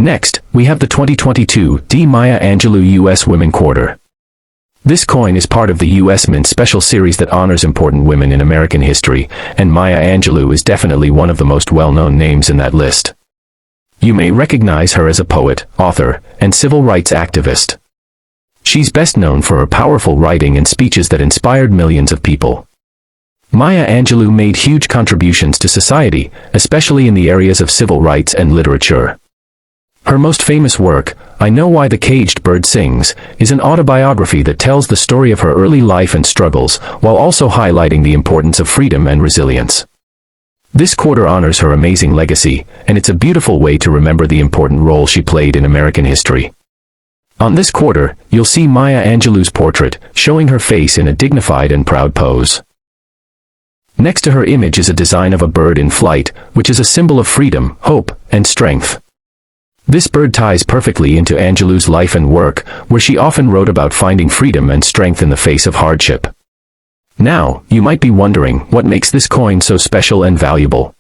Next, we have the 2022 D. Maya Angelou U.S. Women Quarter. This coin is part of the U.S. Mint Special Series that honors important women in American history, and Maya Angelou is definitely one of the most well-known names in that list. You may recognize her as a poet, author, and civil rights activist. She's best known for her powerful writing and speeches that inspired millions of people. Maya Angelou made huge contributions to society, especially in the areas of civil rights and literature. Her most famous work, I Know Why the Caged Bird Sings, is an autobiography that tells the story of her early life and struggles, while also highlighting the importance of freedom and resilience. This quarter honors her amazing legacy, and it's a beautiful way to remember the important role she played in American history. On this quarter, you'll see Maya Angelou's portrait, showing her face in a dignified and proud pose. Next to her image is a design of a bird in flight, which is a symbol of freedom, hope, and strength. This bird ties perfectly into Angelou's life and work, where she often wrote about finding freedom and strength in the face of hardship. Now, you might be wondering, what makes this coin so special and valuable?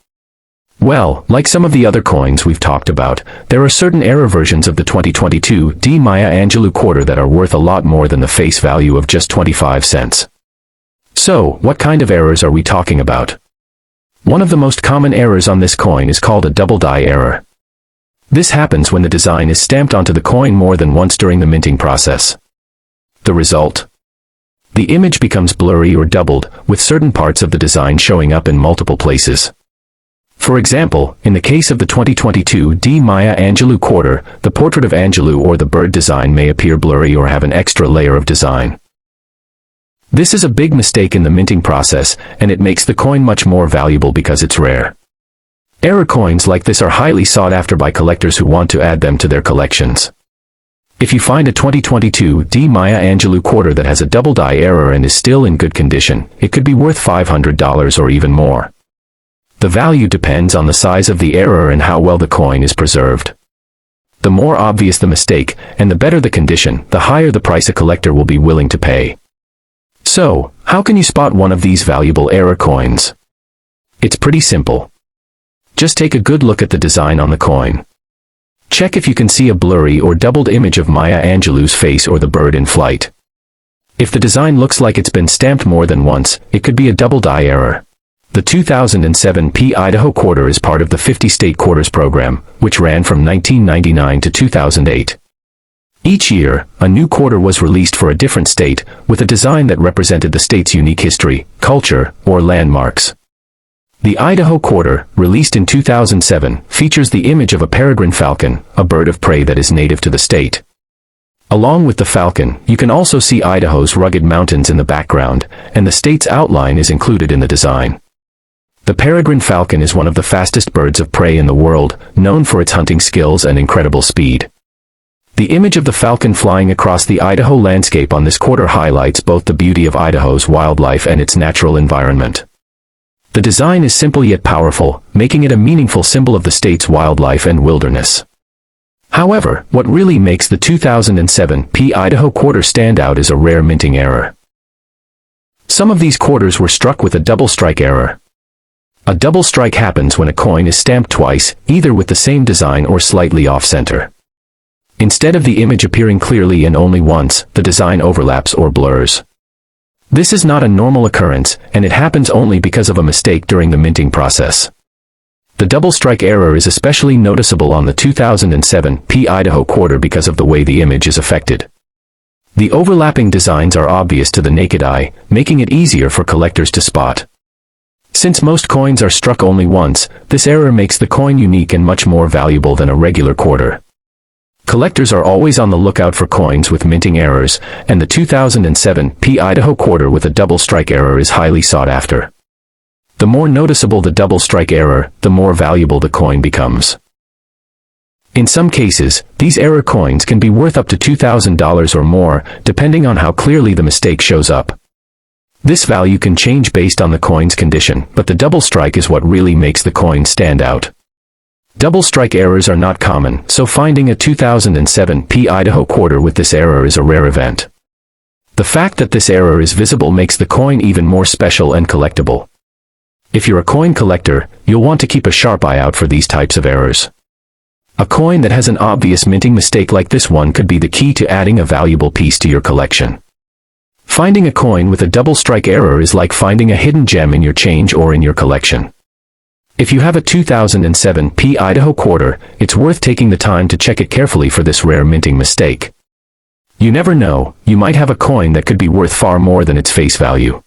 Well, like some of the other coins we've talked about, there are certain error versions of the 2022 D. Maya Angelou quarter that are worth a lot more than the face value of just 25 cents. So, what kind of errors are we talking about? One of the most common errors on this coin is called a double die error. This happens when the design is stamped onto the coin more than once during the minting process. The result? The image becomes blurry or doubled, with certain parts of the design showing up in multiple places. For example, in the case of the 2022 D. Maya Angelou quarter, the portrait of Angelou or the bird design may appear blurry or have an extra layer of design. This is a big mistake in the minting process, and it makes the coin much more valuable because it's rare. Error coins like this are highly sought after by collectors who want to add them to their collections. If you find a 2022 D. Maya Angelou quarter that has a double die error and is still in good condition, it could be worth $500 or even more. The value depends on the size of the error and how well the coin is preserved. The more obvious the mistake, and the better the condition, the higher the price a collector will be willing to pay. So, how can you spot one of these valuable error coins? It's pretty simple. Just take a good look at the design on the coin. Check if you can see a blurry or doubled image of Maya Angelou's face or the bird in flight. If the design looks like it's been stamped more than once, it could be a double die error. The 2007 Idaho quarter is part of the 50-state quarters program, which ran from 1999 to 2008. Each year, a new quarter was released for a different state, with a design that represented the state's unique history, culture, or landmarks. The Idaho quarter, released in 2007, features the image of a peregrine falcon, a bird of prey that is native to the state. Along with the falcon, you can also see Idaho's rugged mountains in the background, and the state's outline is included in the design. The peregrine falcon is one of the fastest birds of prey in the world, known for its hunting skills and incredible speed. The image of the falcon flying across the Idaho landscape on this quarter highlights both the beauty of Idaho's wildlife and its natural environment. The design is simple yet powerful, making it a meaningful symbol of the state's wildlife and wilderness. However, what really makes the 2007 Idaho quarter stand out is a rare minting error. Some of these quarters were struck with a double strike error. A double strike happens when a coin is stamped twice, either with the same design or slightly off-center. Instead of the image appearing clearly and only once, the design overlaps or blurs. This is not a normal occurrence, and it happens only because of a mistake during the minting process. The double strike error is especially noticeable on the 2007 Idaho quarter because of the way the image is affected. The overlapping designs are obvious to the naked eye, making it easier for collectors to spot. Since most coins are struck only once, this error makes the coin unique and much more valuable than a regular quarter. Collectors are always on the lookout for coins with minting errors, and the 2007 Idaho quarter with a double strike error is highly sought after. The more noticeable the double strike error, the more valuable the coin becomes. In some cases, these error coins can be worth up to $2,000 or more, depending on how clearly the mistake shows up. This value can change based on the coin's condition, but the double strike is what really makes the coin stand out. Double strike errors are not common, so finding a 2007 Idaho quarter with this error is a rare event. The fact that this error is visible makes the coin even more special and collectible. If you're a coin collector, you'll want to keep a sharp eye out for these types of errors. A coin that has an obvious minting mistake like this one could be the key to adding a valuable piece to your collection. Finding a coin with a double strike error is like finding a hidden gem in your change or in your collection. If you have a 2007 Idaho quarter, it's worth taking the time to check it carefully for this rare minting mistake. You never know, you might have a coin that could be worth far more than its face value.